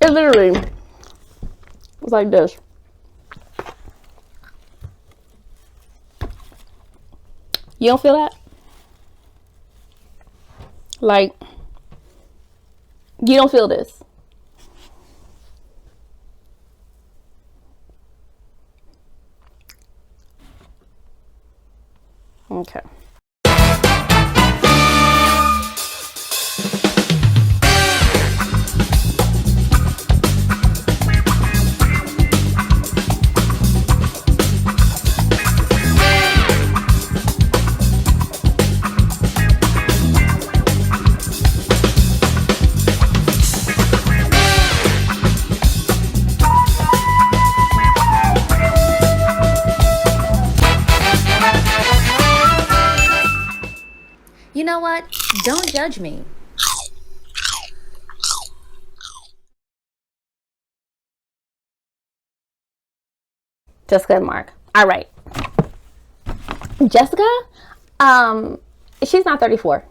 It literally was like this. You don't feel that? Like, you don't feel this. Okay. You know what? Don't judge me. Jessica and Mark. All right. Jessica, she's not 34.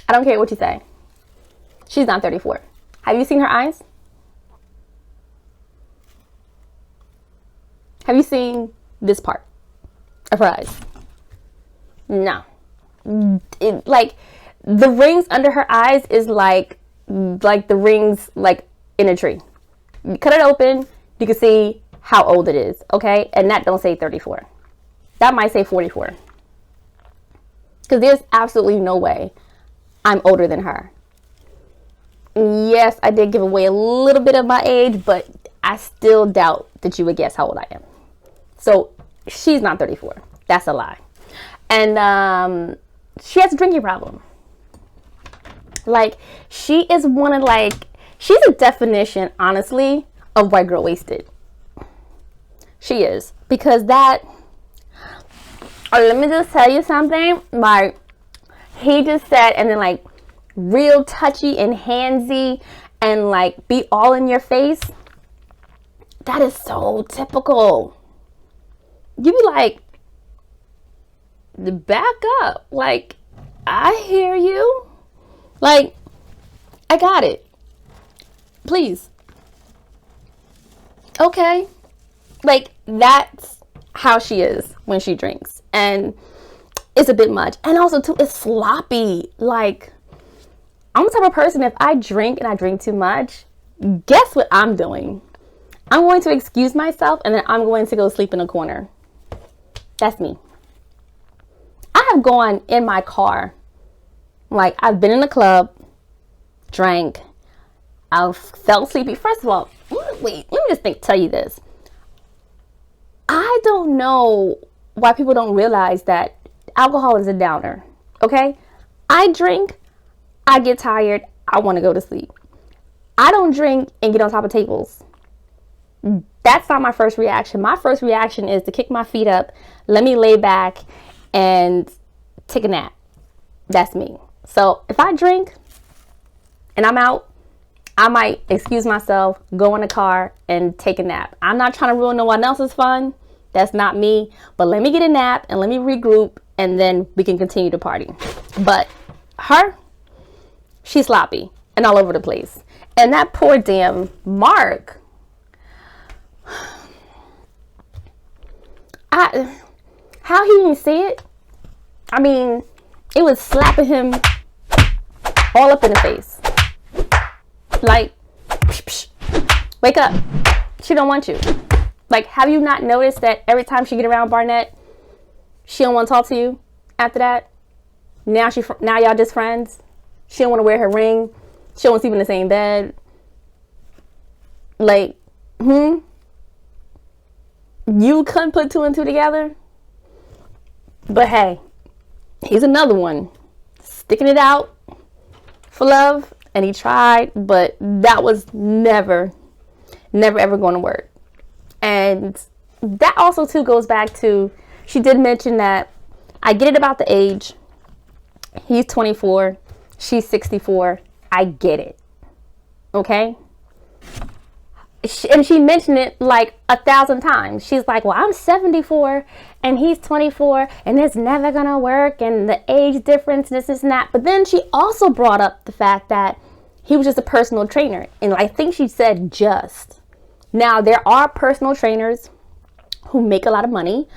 I don't care what you say. She's not 34. Have you seen her eyes? Have you seen this part of her eyes? No. Like, the rings under her eyes is like the rings like in a tree. You cut it open, you can see how old it is, okay? And that don't say 34. That might say 44. Because there's absolutely no way I'm older than her. Yes, I did give away a little bit of my age, but I still doubt that you would guess how old I am. So she's not 34. That's a lie. And she has a drinking problem. Like, she is one of, like, she's a definition, honestly, of white girl wasted. She is. Because that, let me just tell you something. Like, he just said, and then, like, real touchy and handsy and, like, be all in your face. That is so typical. You be like, back up. Like, I hear you. Like, I got it. Please. Okay. Like, that's how she is when she drinks. And it's a bit much. And also, too, it's sloppy. Like, I'm the type of person, if I drink and I drink too much, guess what I'm doing? I'm going to excuse myself and then I'm going to go sleep in a corner. That's me. I have gone in my car. Like, I've been in a club, drank, I felt sleepy. First of all, wait, let me just tell you this. I don't know why people don't realize that alcohol is a downer, okay? I drink, I get tired, I want to go to sleep. I don't drink and get on top of tables. That's not my first reaction. My first reaction is to kick my feet up, let me lay back, and take a nap. That's me. So if I drink and I'm out, I might excuse myself, go in the car, and take a nap. I'm not trying to ruin no one else's fun. That's not me. But let me get a nap and let me regroup, and then we can continue to party. But her, she's sloppy and all over the place. And that poor damn Mark. How he didn't see it? I mean, it was slapping him all up in the face. Like, psh, psh, wake up. She don't want you. Like, have you not noticed that every time she get around Barnett, she don't want to talk to you after that? Now y'all just friends. She don't want to wear her ring. She don't want to sleep in the same bed. Like, you couldn't put two and two together? But hey, he's another one. Sticking it out for love. And he tried, but that was never ever going to work. And that also too goes back to, she did mention that, I get it about the age. He's 24. She's 64. I get it. Okay? And she mentioned it like 1,000 times. She's like, well, I'm 74 and he's 24 and it's never gonna work and the age difference, this and that. But then she also brought up the fact that He was just a personal trainer. And I think she said just. Now, there are personal trainers who make a lot of money.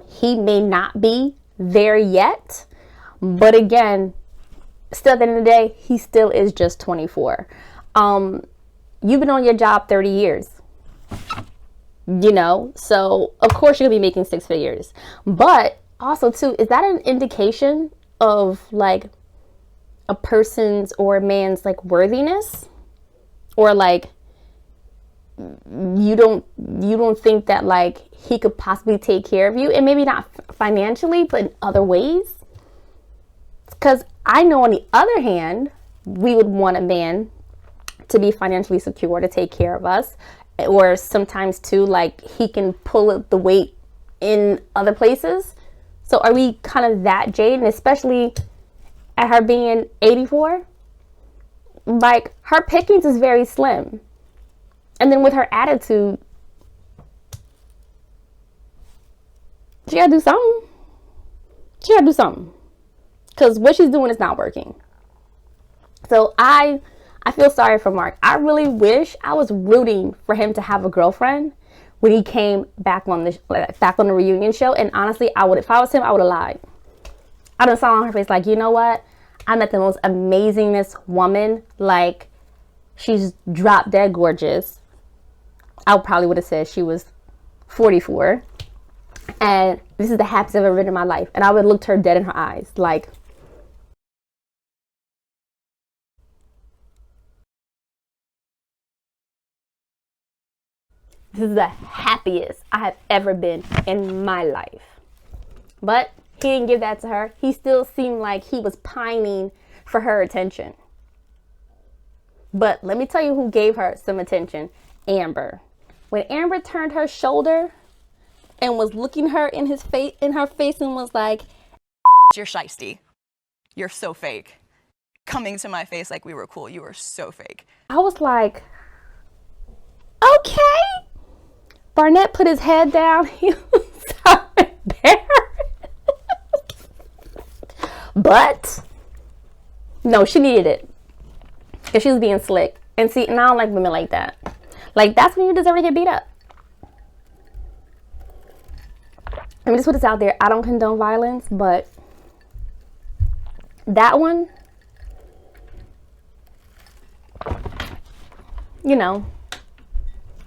He may not be there yet. But again, still at the end of the day, he still is just 24. You've been on your job 30 years. You know, so of course you're gonna be making 6 figures. But also too, is that an indication of like a person's or a man's like worthiness? Or like you don't think that like he could possibly take care of you, and maybe not financially, but in other ways? Because I know on the other hand, we would want a man to be financially secure, to take care of us, or sometimes too, like he can pull the weight in other places. So are we kind of that jaded, especially at her being 84? Like, her pickings is very slim. And then with her attitude, she gotta do something. She gotta do something. Because what she's doing is not working. So I feel sorry for Mark. I really wish I was rooting for him to have a girlfriend when he came back on the reunion show. And honestly, if I was him, I would have lied. I done saw on her face like, you know what? I met the most amazingest woman. Like, she's drop dead gorgeous. I probably would have said she was 44. And this is the happiest I've ever been in my life. And I would have looked her dead in her eyes. Like, this is the happiest I have ever been in my life. But he didn't give that to her. He still seemed like he was pining for her attention. But let me tell you who gave her some attention. Amber. When Amber turned her shoulder and was looking her in her face and was like, "You're shiesty. You're so fake. Coming to my face like we were cool. You were so fake." I was like, okay. Barnett put his head down. He was so embarrassed. But no, she needed it because she was being slick. And see, and I don't like women like that. Like, that's when you deserve to get beat up. Let me just put this out there. I don't condone violence, but that one, you know,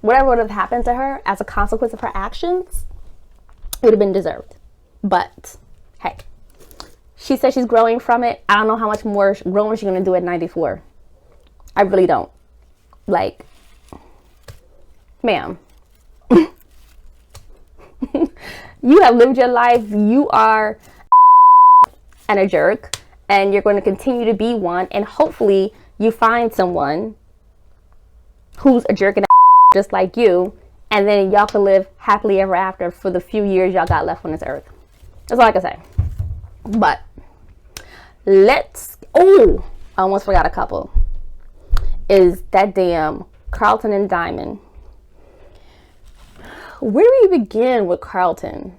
whatever would have happened to her as a consequence of her actions, it would have been deserved. But hey, she said she's growing from it. I don't know how much more growing she's going to do at 94. I really don't. Like, ma'am, you have lived your life. You are and a jerk, and you're going to continue to be one. And hopefully you find someone who's a jerk and just like you, and then y'all can live happily ever after for the few years y'all got left on this earth. That's all I can say. But I almost forgot a couple. Is that damn Carlton and Diamond. Where do we begin with Carlton?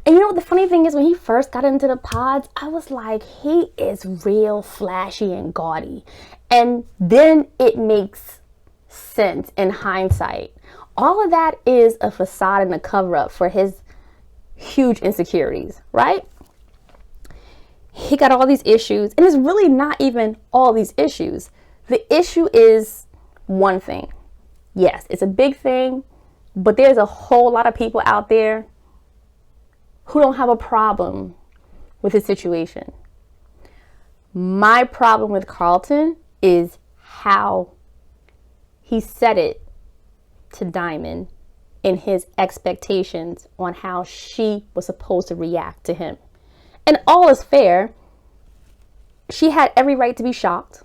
And you know what the funny thing is, when he first got into the pods, I was like, he is real flashy and gaudy. And then it makes sense in hindsight. All of that is a facade and a cover up for his huge insecurities, right? He got all these issues, and it's really not even all these issues. The issue is one thing. Yes, it's a big thing, but there's a whole lot of people out there who don't have a problem with his situation. My problem with Carlton is how he said it to Diamond in his expectations on how she was supposed to react to him. And all is fair. She had every right to be shocked.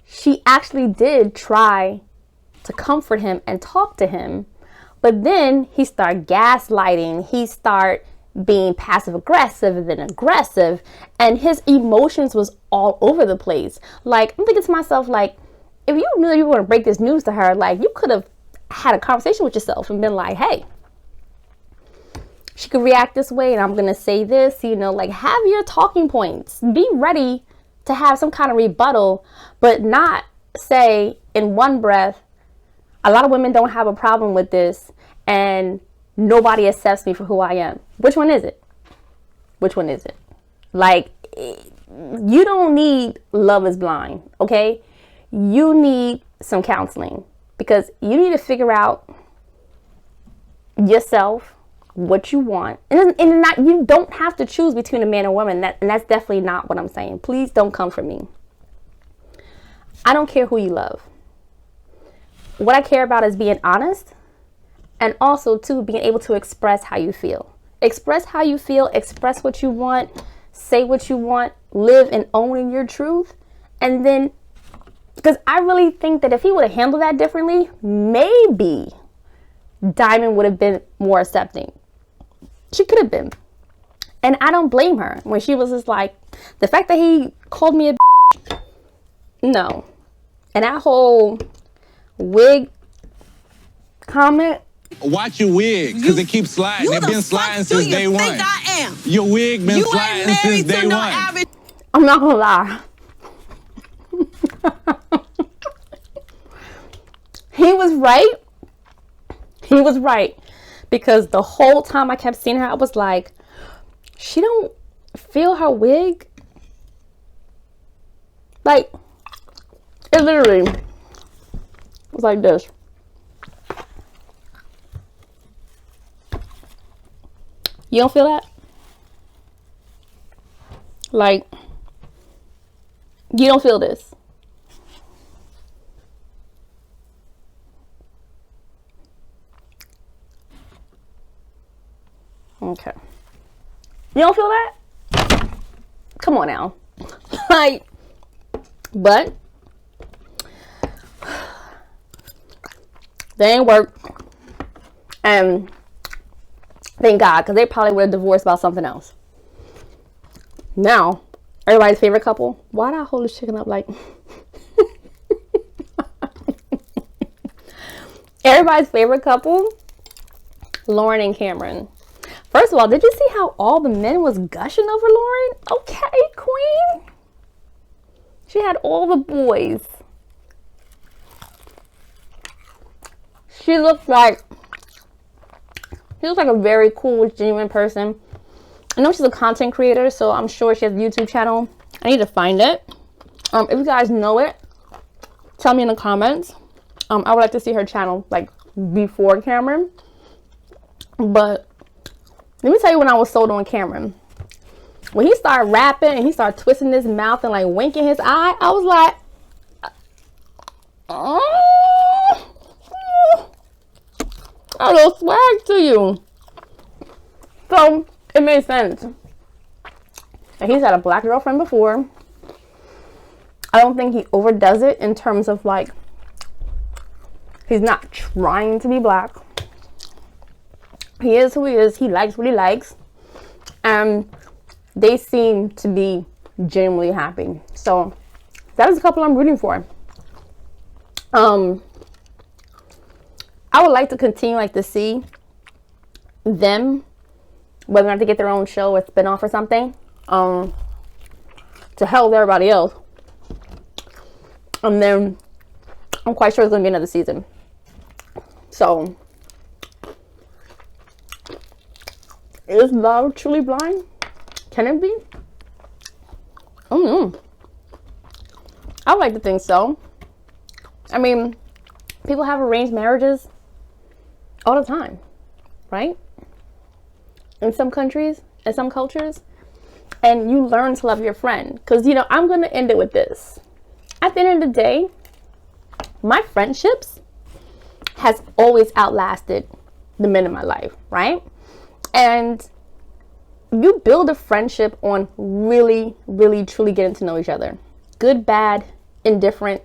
She actually did try to comfort him and talk to him, but then he started gaslighting. He started being passive aggressive and then aggressive, and his emotions was all over the place. Like, I'm thinking to myself, like, if you knew you were going to break this news to her, like, you could have had a conversation with yourself and been like, hey, she could react this way and I'm going to say this, you know, like, have your talking points. Be ready to have some kind of rebuttal, but not say in one breath, a lot of women don't have a problem with this and nobody accepts me for who I am. Which one is it? Which one is it? Like, you don't need Love is Blind, okay? You need some counseling, because you need to figure out yourself, what you want. And not, you don't have to choose between a man and woman. And that's definitely not what I'm saying. Please don't come for me. I don't care who you love. What I care about is being honest, and also too being able to express how you feel. Express how you feel, express what you want, say what you want, live and own in your truth. And then, because I really think that if he would have handled that differently, maybe Diamond would have been more accepting. She could have been. And I don't blame her when she was just like, the fact that he called me a bitch, no. And that whole wig comment. Watch your wig, because it keeps sliding. It's been sliding since day one. I am? Your wig been sliding since day one. I'm not gonna lie. He was right. He was right. Because the whole time I kept seeing her, I was like, she don't feel her wig. Like, it literally was like this. You don't feel that? Like, you don't feel this. Okay. You don't feel that? Come on now. Like, but they ain't work. And thank God, because they probably would have divorced about something else. Now, everybody's favorite couple. Why did I hold this chicken up like? Everybody's favorite couple, Lauren and Cameron. First of all, did you see how all the men was gushing over Lauren? Okay, queen. She had all the boys. She looked like a very cool, genuine person. I know she's a content creator, so I'm sure she has a YouTube channel. I need to find it. If you guys know it, tell me in the comments. I would like to see her channel, like, before Cameron. But let me tell you when I was sold on Cameron. When he started rapping and he started twisting his mouth and like winking his eye, I was like, oh, a little swag to you. So it made sense. And he's had a black girlfriend before. I don't think he overdoes it in terms of like, he's not trying to be black. He is who he is. He likes what he likes. And they seem to be genuinely happy. So that is a couple I'm rooting for. I would like to continue like to see them, whether or not to get their own show or spin-off or something. To hell with everybody else. And then I'm quite sure there's going to be another season. So, is love truly blind? Can it be? I don't know. I would like to think so. I mean, people have arranged marriages all the time, right? In some countries, in some cultures. And you learn to love your friend. Because, you know, I'm going to end it with this. At the end of the day, my friendships has always outlasted the men in my life, right? And you build a friendship on really, really, truly getting to know each other. Good, bad, indifferent,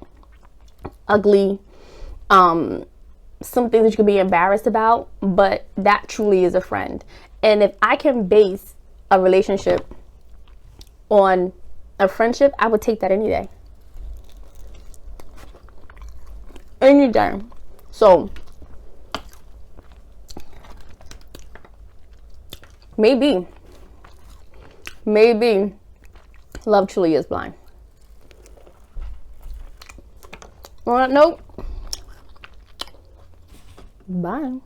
ugly, some things that you could be embarrassed about, but that truly is a friend. And if I can base a relationship on a friendship, I would take that any day. Any day. So, maybe love truly is blind. On that note, bye.